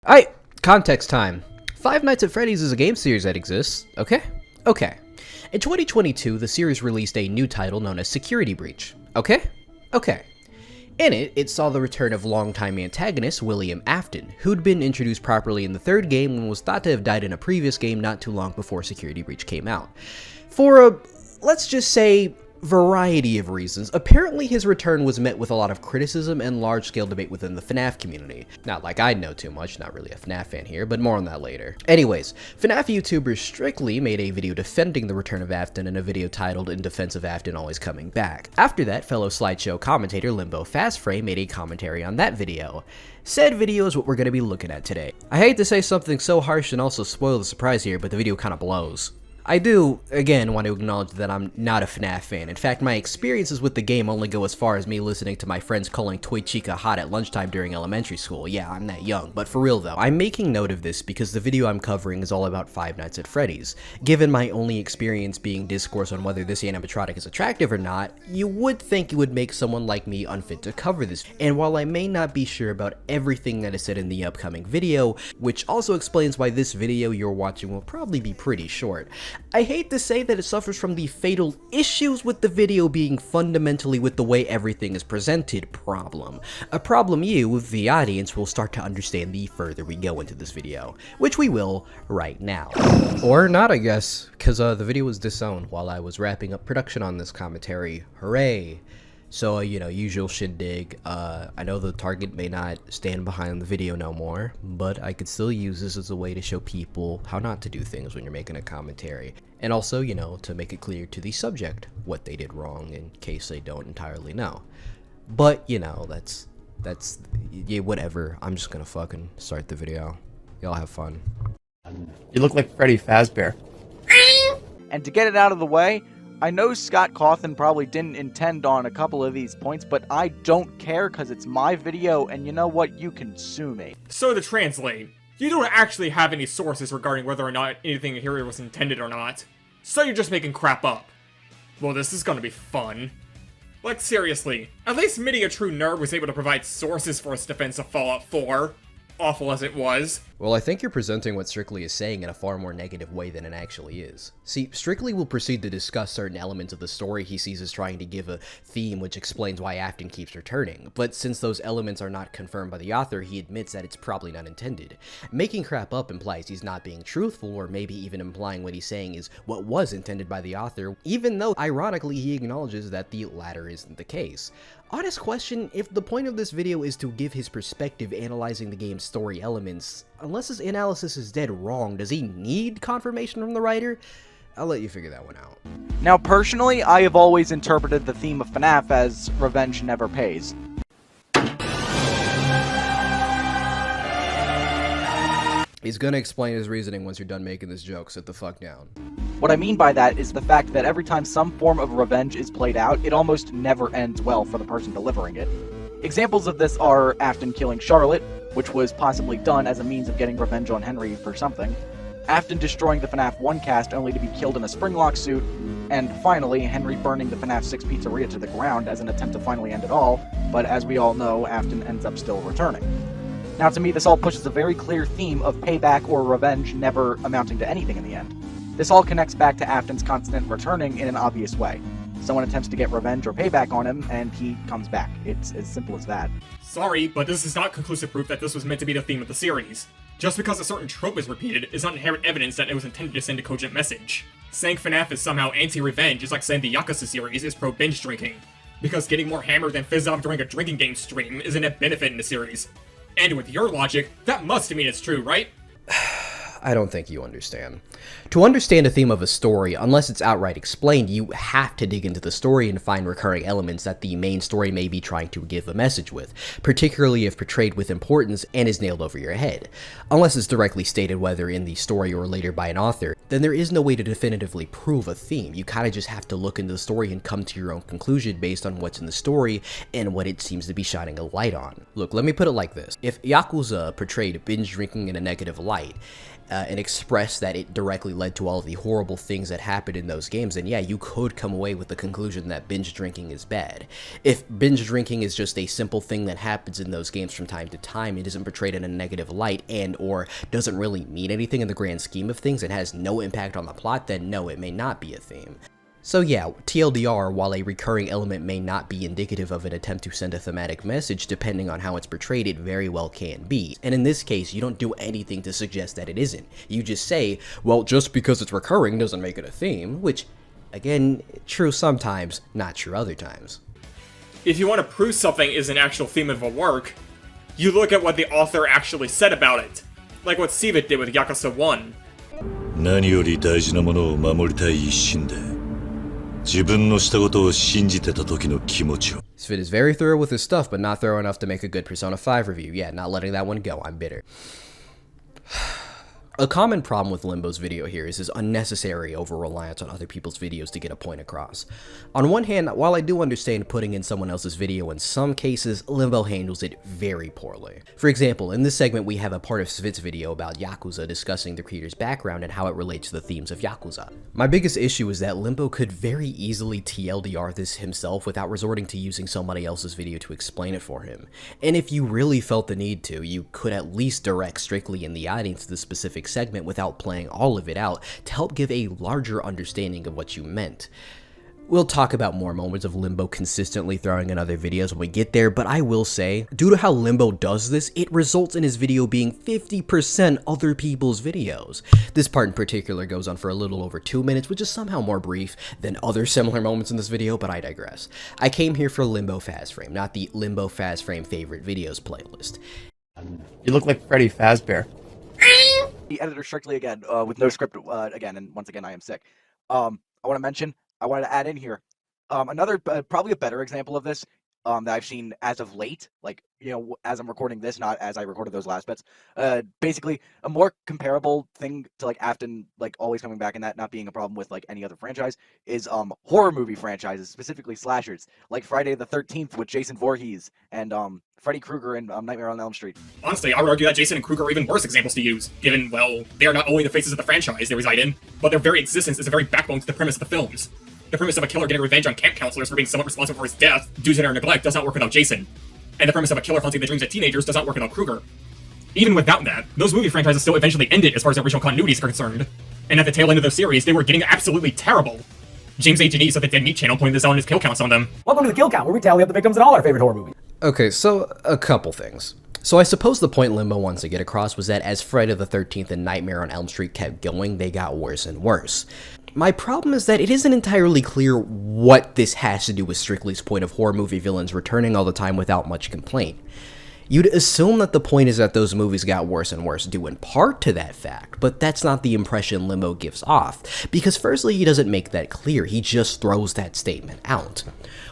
Alright, context time. Five Nights at Freddy's is a game series that exists, okay? Okay. In 2022, the series released a new title known as Security Breach, okay? Okay. In it, it saw the return of longtime antagonist William Afton, who'd been introduced properly in the third game and was thought to have died in a previous game not too long before Security Breach came out. For a, let's just say, variety of reasons, apparently his return was met with a lot of criticism and large-scale debate within the FNAF community. Not like I know too much, not really a FNAF fan here, but more on that later. Anyways, FNAF YouTuber Strictly made a video defending the return of Afton in a video titled In Defense of Afton Always Coming Back. After that, fellow slideshow commentator Limbo Fazframe made a commentary on that video. Said video is what we're going to be looking at today. I hate to say something so harsh and also spoil the surprise here, but the video kind of blows. I do, again, want to acknowledge that I'm not a FNAF fan. In fact, my experiences with the game only go as far as me listening to my friends calling Toy Chica hot at lunchtime during elementary school. Yeah, I'm that young, but for real though. I'm making note of this because the video I'm covering is all about Five Nights at Freddy's. Given my only experience being discourse on whether this animatronic is attractive or not, you would think it would make someone like me unfit to cover this. And while I may not be sure about everything that is said in the upcoming video, which also explains why this video you're watching will probably be pretty short, I hate to say that it suffers from the fatal issues with the video being fundamentally with the way everything is presented problem. A problem you, the audience, will start to understand the further we go into this video, which we will right now. Or not, I guess, because the video was disowned while I was wrapping up production on this commentary. Hooray! So, you know, usual shindig. I know the target may not stand behind the video no more, but I could still use this as a way to show people how not to do things when you're making a commentary. And also, you know, to make it clear to the subject what they did wrong in case they don't entirely know. But, you know, that's, yeah, whatever. I'm just gonna fucking start the video. Y'all have fun. You look like Freddy Fazbear. And to get it out of the way, I know Scott Cawthon probably didn't intend on a couple of these points, but I don't care because it's my video, and you know what? You can sue me. So to translate, you don't actually have any sources regarding whether or not anything here was intended or not. So you're just making crap up. Well, this is gonna be fun. Like, seriously, at least Mitty, a true nerd, was able to provide sources for its defense of Fallout 4. Awful as it was. Well, I think you're presenting what Strictly is saying in a far more negative way than it actually is. See, Strictly will proceed to discuss certain elements of the story he sees as trying to give a theme which explains why Afton keeps returning, but since those elements are not confirmed by the author, he admits that it's probably not intended. Making crap up implies he's not being truthful, or maybe even implying what he's saying is what was intended by the author, even though, ironically, he acknowledges that the latter isn't the case. Honest question, if the point of this video is to give his perspective analyzing the game's story elements, unless his analysis is dead wrong, does he need confirmation from the writer? I'll let you figure that one out. Now, personally, I have always interpreted the theme of FNAF as revenge never pays. He's gonna explain his reasoning once you're done making this joke, sit the fuck down. What I mean by that is the fact that every time some form of revenge is played out, it almost never ends well for the person delivering it. Examples of this are Afton killing Charlotte, which was possibly done as a means of getting revenge on Henry for something, Afton destroying the FNAF 1 cast only to be killed in a Springlock suit, and finally, Henry burning the FNAF 6 pizzeria to the ground as an attempt to finally end it all, but as we all know, Afton ends up still returning. Now, to me, this all pushes a very clear theme of payback or revenge never amounting to anything in the end. This all connects back to Afton's constant returning in an obvious way. Someone attempts to get revenge or payback on him, and he comes back. It's as simple as that. Sorry, but this is not conclusive proof that this was meant to be the theme of the series. Just because a certain trope is repeated is not inherent evidence that it was intended to send a cogent message. Saying FNAF is somehow anti-revenge is like saying the Yakuza series is pro-binge drinking. Because getting more hammered than fizz up during a drinking game stream is a net benefit in the series. And with your logic, that must mean it's true, right? I don't think you understand. To understand a theme of a story, unless it's outright explained, you have to dig into the story and find recurring elements that the main story may be trying to give a message with, particularly if portrayed with importance and is nailed over your head. Unless it's directly stated whether in the story or later by an author, then there is no way to definitively prove a theme. You kinda just have to look into the story and come to your own conclusion based on what's in the story and what it seems to be shining a light on. Look, let me put it like this. If Yakuza portrayed binge drinking in a negative light, and express that it directly led to all of the horrible things that happened in those games, then yeah, you could come away with the conclusion that binge drinking is bad. If binge drinking is just a simple thing that happens in those games from time to time, it isn't portrayed in a negative light and or doesn't really mean anything in the grand scheme of things and has no impact on the plot, then no, it may not be a theme. So yeah, TLDR, while a recurring element may not be indicative of an attempt to send a thematic message, depending on how it's portrayed, it very well can be. And in this case, you don't do anything to suggest that it isn't. You just say, well, just because it's recurring doesn't make it a theme, which, again, true sometimes, not true other times. If you want to prove something is an actual theme of a work, you look at what the author actually said about it. Like what Sivet did with Yakuza 1. 何より大事なものを守りたい一心で自分のしたことを信じてた時の気持ちを Svid is very thorough with his stuff, but not thorough enough to make a good Persona 5 review. Yeah, not letting that one go. I'm bitter. A common problem with Limbo's video here is his unnecessary over-reliance on other people's videos to get a point across. On one hand, while I do understand putting in someone else's video in some cases, Limbo handles it very poorly. For example, in this segment we have a part of Svid's video about Yakuza discussing the creator's background and how it relates to the themes of Yakuza. My biggest issue is that Limbo could very easily TLDR this himself without resorting to using somebody else's video to explain it for him. And if you really felt the need to, you could at least direct strictly in the audience to the specific segment without playing all of it out to help give a larger understanding of what you meant. We'll talk about more moments of Limbo consistently throwing in other videos when we get there, but I will say, due to how Limbo does this, it results in his video being 50% other people's videos. This part in particular goes on for a little over 2 minutes, which is somehow more brief than other similar moments in this video, but I digress. I came here for Limbo Fazframe, not the Limbo Fazframe favorite videos playlist. You look like Freddy Fazbear. The editor strictly again, with no script again, and once again I am sick. I want to mention, I wanted to add in here another probably a better example of this that I've seen as of late, like, you know, as I'm recording this, not as I recorded those last bits. Basically a more comparable thing to like Afton like always coming back and that not being a problem with like any other franchise is horror movie franchises, specifically slashers, like Friday the 13th with Jason Voorhees and Freddy Krueger and Nightmare on Elm Street. Honestly, I would argue that Jason and Krueger are even worse examples to use, given, well, they are not only the faces of the franchise they reside in, but their very existence is a very backbone to the premise of the films. The premise of a killer getting revenge on camp counselors for being somewhat responsible for his death due to their neglect does not work without Jason. And the premise of a killer haunting the dreams of teenagers does not work without Krueger. Even without that, those movie franchises still eventually ended as far as the original continuities are concerned. And at the tail end of the series, they were getting absolutely terrible. James H&E's of the Dead Meat channel pointed this out in his kill counts on them. Welcome to the Kill Count, where we tally up the victims in all our favorite horror movies. Okay, so a couple things. So I suppose the point Limbo wants to get across was that as Friday the 13th and Nightmare on Elm Street kept going, they got worse and worse. My problem is that it isn't entirely clear what this has to do with Strictly's point of horror movie villains returning all the time without much complaint. You'd assume that the point is that those movies got worse and worse due in part to that fact, but that's not the impression Limbo gives off, because firstly he doesn't make that clear, he just throws that statement out.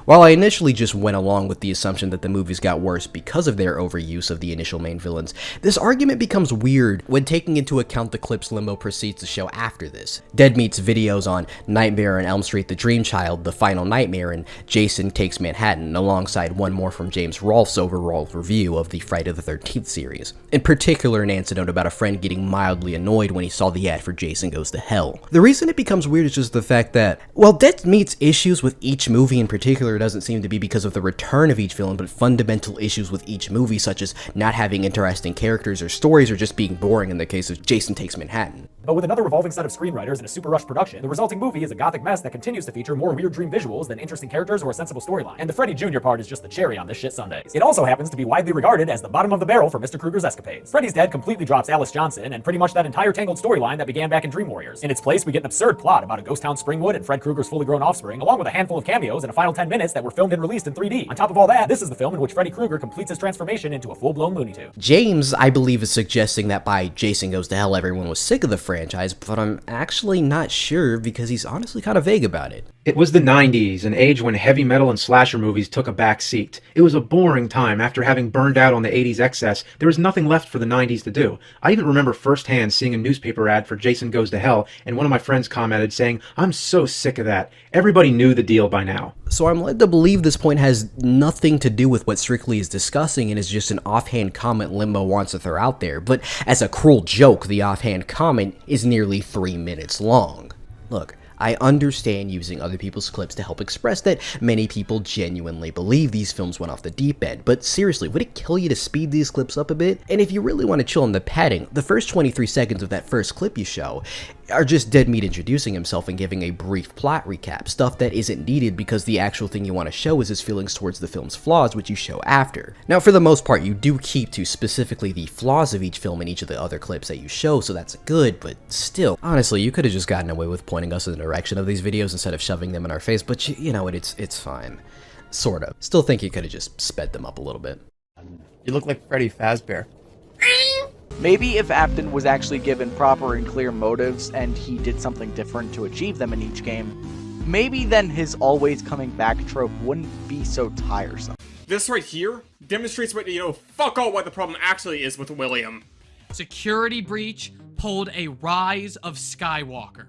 While I initially just went along with the assumption that the movies got worse because of their overuse of the initial main villains, this argument becomes weird when taking into account the clips Limbo proceeds to show after this. Dead Meat's videos on Nightmare on Elm Street, The Dream Child, The Final Nightmare, and Jason Takes Manhattan, alongside one more from James Rolfe's overall review of the Friday the 13th series. In particular, an anecdote about a friend getting mildly annoyed when he saw the ad for Jason Goes to Hell. The reason it becomes weird is just the fact that, while Dead Meat's issues with each movie in particular doesn't seem to be because of the return of each villain, but fundamental issues with each movie, such as not having interesting characters or stories, or just being boring in the case of Jason Takes Manhattan. But with another revolving set of screenwriters and a super rushed production, the resulting movie is a gothic mess that continues to feature more weird dream visuals than interesting characters or a sensible storyline. And the Freddy Jr. part is just the cherry on this shit sundae. It also happens to be widely regarded as the bottom of the barrel for Mr. Krueger's escapades. Freddy's Dead completely drops Alice Johnson and pretty much that entire tangled storyline that began back in Dream Warriors. In its place, we get an absurd plot about a ghost town Springwood and Fred Krueger's fully grown offspring, along with a handful of cameos and a final 10 minutes that were filmed and released in 3D. On top of all that, this is the film in which Freddy Krueger completes his transformation into a full-blown Looney Tune. James, I believe, is suggesting that by Jason Goes to Hell everyone was sick of the franchise, but I'm actually not sure because he's honestly kind of vague about it. It was the 90s, an age when heavy metal and slasher movies took a back seat. It was a boring time. After having burned out on the 80s excess, there was nothing left for the 90s to do. I even remember firsthand seeing a newspaper ad for Jason Goes to Hell, and one of my friends commented saying, "I'm so sick of that." Everybody knew the deal by now. So I'm led wanted to believe this point has nothing to do with what Strictly is discussing and is just an offhand comment Limbo wants to throw out there, but as a cruel joke, the offhand comment is nearly 3 minutes long. Look, I understand using other people's clips to help express that many people genuinely believe these films went off the deep end, but seriously, would it kill you to speed these clips up a bit? And if you really want to chill on the padding, the first 23 seconds of that first clip you show are just dead meat introducing himself and giving a brief plot recap, stuff that isn't needed because the actual thing you want to show is his feelings towards the film's flaws, which you show after. Now, for the most part, you do keep to specifically the flaws of each film in each of the other clips that you show, so that's good, but still, honestly, you could have just gotten away with pointing us in the direction of these videos instead of shoving them in our face, but you know what, it's fine. Sort of. Still think you could have just sped them up a little bit. You look like Freddy Fazbear. Maybe if Afton was actually given proper and clear motives and he did something different to achieve them in each game, maybe then his always coming back trope wouldn't be so tiresome. This right here demonstrates what, fuck all what the problem actually is with William. Security breach pulled a Rise of Skywalker.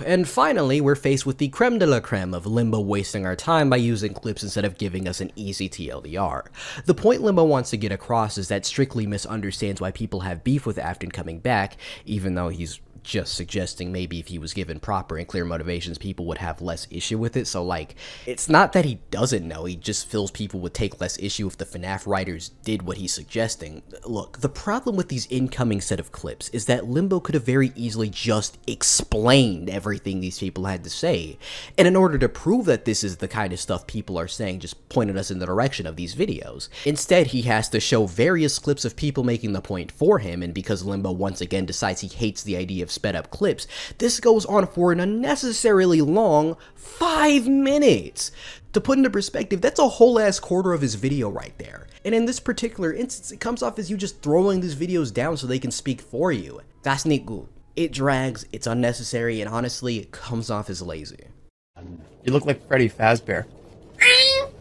And finally, we're faced with the creme de la creme of Limbo wasting our time by using clips instead of giving us an easy TLDR. The point Limbo wants to get across is that Strictly misunderstands why people have beef with Afton coming back, even though he's just suggesting maybe if he was given proper and clear motivations, people would have less issue with it. So like, it's not that he doesn't know, he just feels people would take less issue if the FNAF writers did what he's suggesting. Look, the problem with these incoming set of clips is that Limbo could have very easily just explained everything these people had to say, and in order to prove that this is the kind of stuff people are saying, just pointed us in the direction of these videos. Instead, he has to show various clips of people making the point for him, and because Limbo once again decides he hates the idea of sped up clips, this goes on for an unnecessarily long 5 minutes. To put into perspective, that's a whole ass quarter of his video right there. And in this particular instance, it comes off as you just throwing these videos down so they can speak for you. That's not good. It drags, it's unnecessary, and honestly, it comes off as lazy. You look like Freddy Fazbear.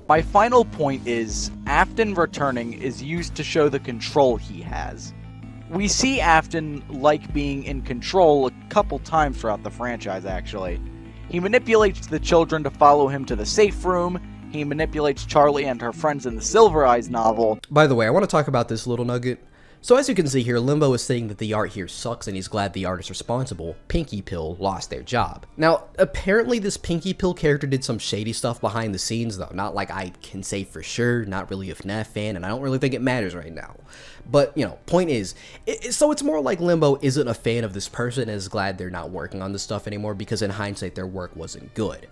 My final point is, Afton returning is used to show the control he has. We see Afton like being in control a couple times throughout the franchise, actually. He manipulates the children to follow him to the safe room, he manipulates Charlie and her friends in the Silver Eyes novel. By the way, I want to talk about this little nugget. So as you can see here, Limbo is saying that the art here sucks and he's glad the artist responsible, Pinky Pill, lost their job. Now, apparently this Pinky Pill character did some shady stuff behind the scenes, though not like I can say for sure, not really a FNAF fan, and I don't really think it matters right now. But, point is, so it's more like Limbo isn't a fan of this person and is glad they're not working on this stuff anymore because in hindsight their work wasn't good.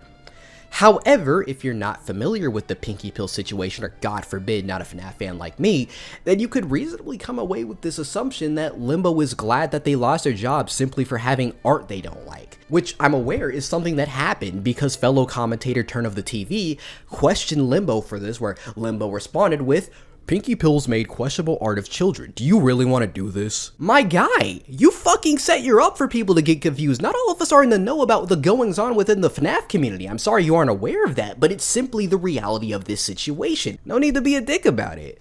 However, if you're not familiar with the Pinky Pill situation, or God forbid, not a FNAF fan like me, then you could reasonably come away with this assumption that Limbo is glad that they lost their job simply for having art they don't like. Which I'm aware is something that happened because fellow commentator Turn of the TV questioned Limbo for this, where Limbo responded with, "Pinky Pills made questionable art of children. Do you really want to do this?" My guy, you fucking set your up for people to get confused. Not all of us are in the know about the goings on within the FNAF community. I'm sorry you aren't aware of that, but it's simply the reality of this situation. No need to be a dick about it.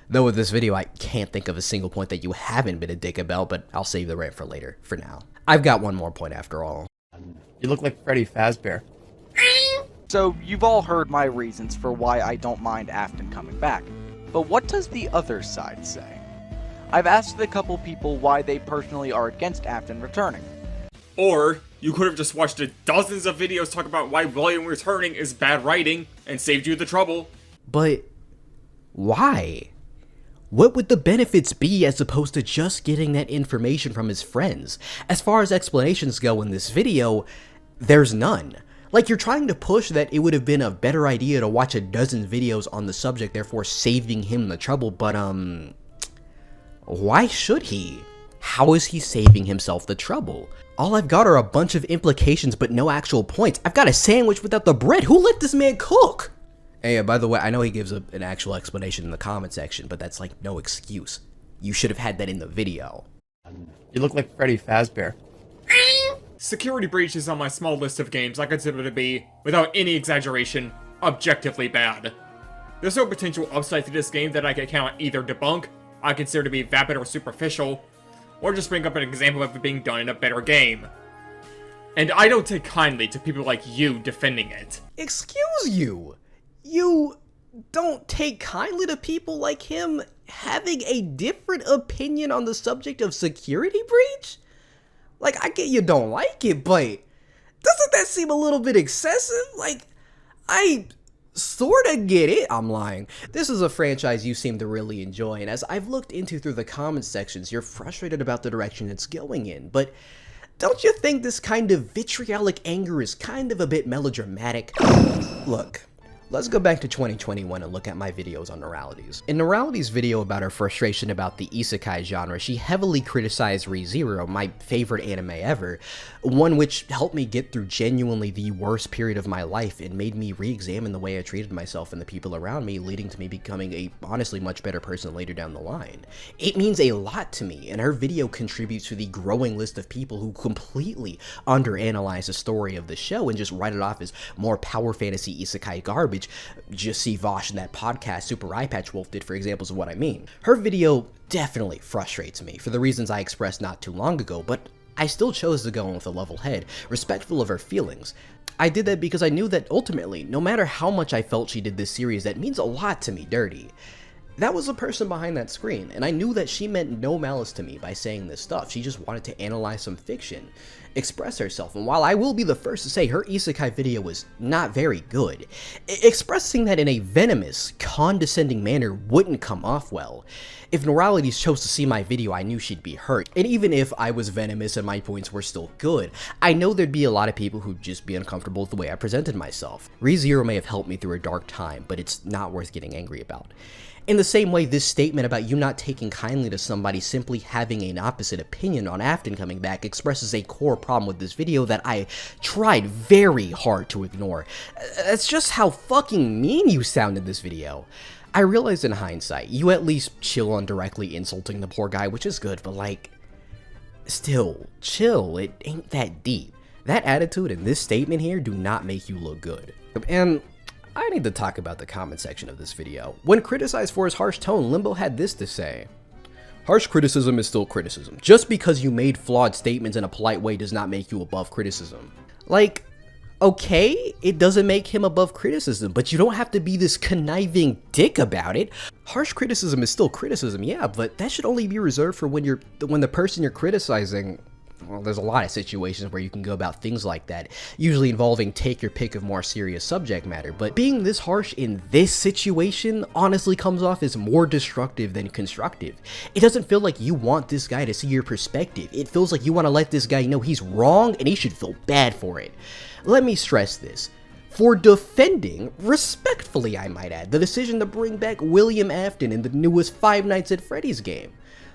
Though with this video, I can't think of a single point that you haven't been a dick about, but I'll save the rant for later, for now. I've got one more point after all. You look like Freddy Fazbear. So you've all heard my reasons for why I don't mind Afton coming back. But what does the other side say? I've asked a couple people why they personally are against Afton returning. Or, you could have just watched dozens of videos talk about why William returning is bad writing and saved you the trouble. But why? What would the benefits be as opposed to just getting that information from his friends? As far as explanations go in this video, there's none. Like, you're trying to push that it would have been a better idea to watch a dozen videos on the subject, therefore saving him the trouble, but why should he? How is he saving himself the trouble? All I've got are a bunch of implications but no actual points. I've got a sandwich without the bread. Who let this man cook? Hey, by the way, I know he gives an actual explanation in the comment section, but that's like no excuse. You should have had that in the video. You look like Freddy Fazbear. Security Breach is on my small list of games I consider to be, without any exaggeration, objectively bad. There's no potential upside to this game that I can count either debunk, I consider to be vapid or superficial, or just bring up an example of it being done in a better game. And I don't take kindly to people like you defending it. Excuse you! you don't take kindly to people like him having a different opinion on the subject of security breach? Like, I get you don't like it, but doesn't that seem a little bit excessive? Like, I sorta get it. I'm lying. This is a franchise you seem to really enjoy, and as I've looked into through the comment sections, you're frustrated about the direction it's going in, but don't you think this kind of vitriolic anger is kind of a bit melodramatic? Look, let's go back to 2021 and look at my videos on Neurality's. In Neurality's video about her frustration about the isekai genre, she heavily criticized Re:Zero, my favorite anime ever, one which helped me get through genuinely the worst period of my life and made me re-examine the way I treated myself and the people around me, leading to me becoming a honestly much better person later down the line. It means a lot to me, and her video contributes to the growing list of people who completely underanalyze the story of the show and just write it off as more power fantasy isekai garbage. Just see Vosh in that podcast Super Eye Patch Wolf did for examples of what I mean. Her video definitely frustrates me for the reasons I expressed not too long ago, but I still chose to go in with a level head, respectful of her feelings. I did that because I knew that ultimately, no matter how much I felt she did this series that means a lot to me dirty, that was the person behind that screen, and I knew that she meant no malice to me by saying this stuff. She just wanted to analyze some fiction, express herself, and while I will be the first to say her isekai video was not very good, expressing that in a venomous, condescending manner wouldn't come off well. If Neuralities chose to see my video, I knew she'd be hurt, and even if I was venomous and my points were still good, I know there'd be a lot of people who'd just be uncomfortable with the way I presented myself. Re:Zero may have helped me through a dark time, but it's not worth getting angry about. In the same way, this statement about you not taking kindly to somebody simply having an opposite opinion on Afton coming back expresses a core problem with this video that I tried very hard to ignore. That's just how fucking mean you sound in this video. I realize in hindsight, you at least chill on directly insulting the poor guy, which is good, but like, still, chill, it ain't that deep. That attitude and this statement here do not make you look good. And I need to talk about the comment section of this video. When criticized for his harsh tone, Limbo had this to say: harsh criticism is still criticism. Just because you made flawed statements in a polite way does not make you above criticism. Like, okay, it doesn't make him above criticism, but you don't have to be this conniving dick about it. Harsh criticism is still criticism, yeah, but that should only be reserved for when the person you're criticizing. Well, there's a lot of situations where you can go about things like that, usually involving take your pick of more serious subject matter, but being this harsh in this situation honestly comes off as more destructive than constructive. It doesn't feel like you want this guy to see your perspective. It feels like you want to let this guy know he's wrong and he should feel bad for it. Let me stress this. For defending, respectfully I might add, the decision to bring back William Afton in the newest Five Nights at Freddy's game.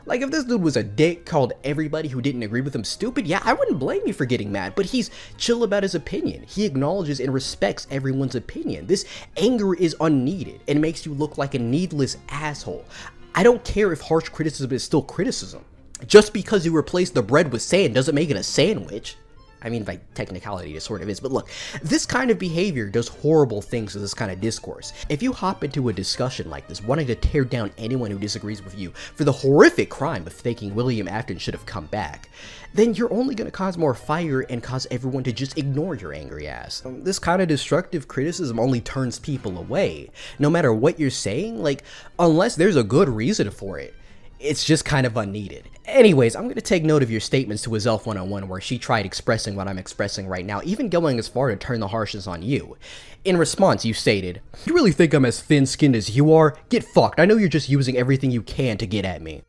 Like, if this dude was a dick, called everybody who didn't agree with him stupid, yeah, I wouldn't blame you for getting mad, but he's chill about his opinion. He acknowledges and respects everyone's opinion. This anger is unneeded and makes you look like a needless asshole. I don't care if harsh criticism is still criticism. Just because you replace the bread with sand doesn't make it a sandwich. I mean, by technicality, it sort of is, but look, this kind of behavior does horrible things to this kind of discourse. If you hop into a discussion like this, wanting to tear down anyone who disagrees with you for the horrific crime of thinking William Afton should have come back, then you're only going to cause more fire and cause everyone to just ignore your angry ass. This kind of destructive criticism only turns people away. No matter what you're saying, like, unless there's a good reason for it, it's just kind of unneeded. Anyways, I'm going to take note of your statements to Azelf 101 where she tried expressing what I'm expressing right now, even going as far to turn the harshness on you. In response, you stated, "You really think I'm as thin-skinned as you are? Get fucked. I know you're just using everything you can to get at me."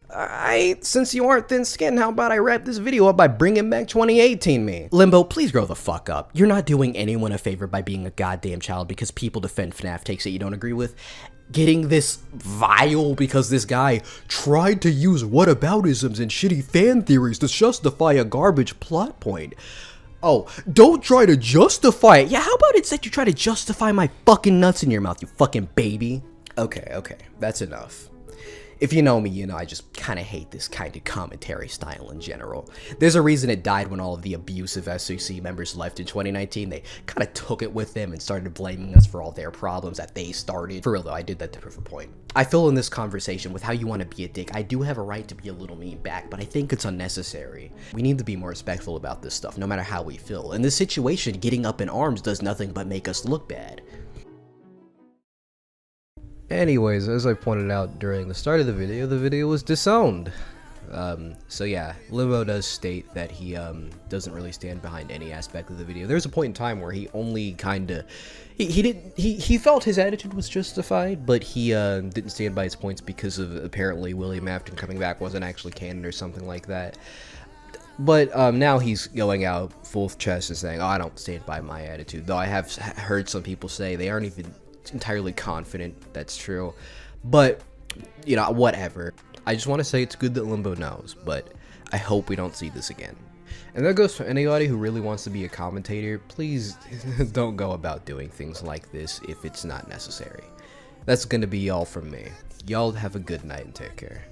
Since you aren't thin-skinned, how about I wrap this video up by bringing back 2018 me? Limbo, please grow the fuck up. You're not doing anyone a favor by being a goddamn child because people defend FNAF takes that you don't agree with. Getting this vile because this guy tried to use whataboutisms and shitty fan theories to justify a garbage plot point. Oh, don't try to justify it. Yeah, how about instead you try to justify my fucking nuts in your mouth, you fucking baby? Okay, that's enough. If you know me, you know I just kind of hate this kind of commentary style in general. There's a reason it died when all of the abusive SEC members left in 2019. They kind of took it with them and started blaming us for all their problems that they started. For real though, I did that to prove a point. I feel in this conversation with how you want to be a dick, I do have a right to be a little mean back, but I think it's unnecessary. We need to be more respectful about this stuff, no matter how we feel. In this situation, getting up in arms does nothing but make us look bad. Anyways, as I pointed out during the start of the video was disowned. So yeah, Limbo does state that he doesn't really stand behind any aspect of the video. There's a point in time where he only kinda he felt his attitude was justified, but he didn't stand by his points because of apparently William Afton coming back wasn't actually canon or something like that. But now he's going out full chest and saying, "Oh, I don't stand by my attitude." Though I have heard some people say they aren't even entirely confident that's true. But you know, whatever. I just want to say it's good that Limbo knows, but I hope we don't see this again. And that goes for anybody who really wants to be a commentator. Please don't go about doing things like this if it's not necessary. That's gonna be all from me. Y'all have a good night and take care.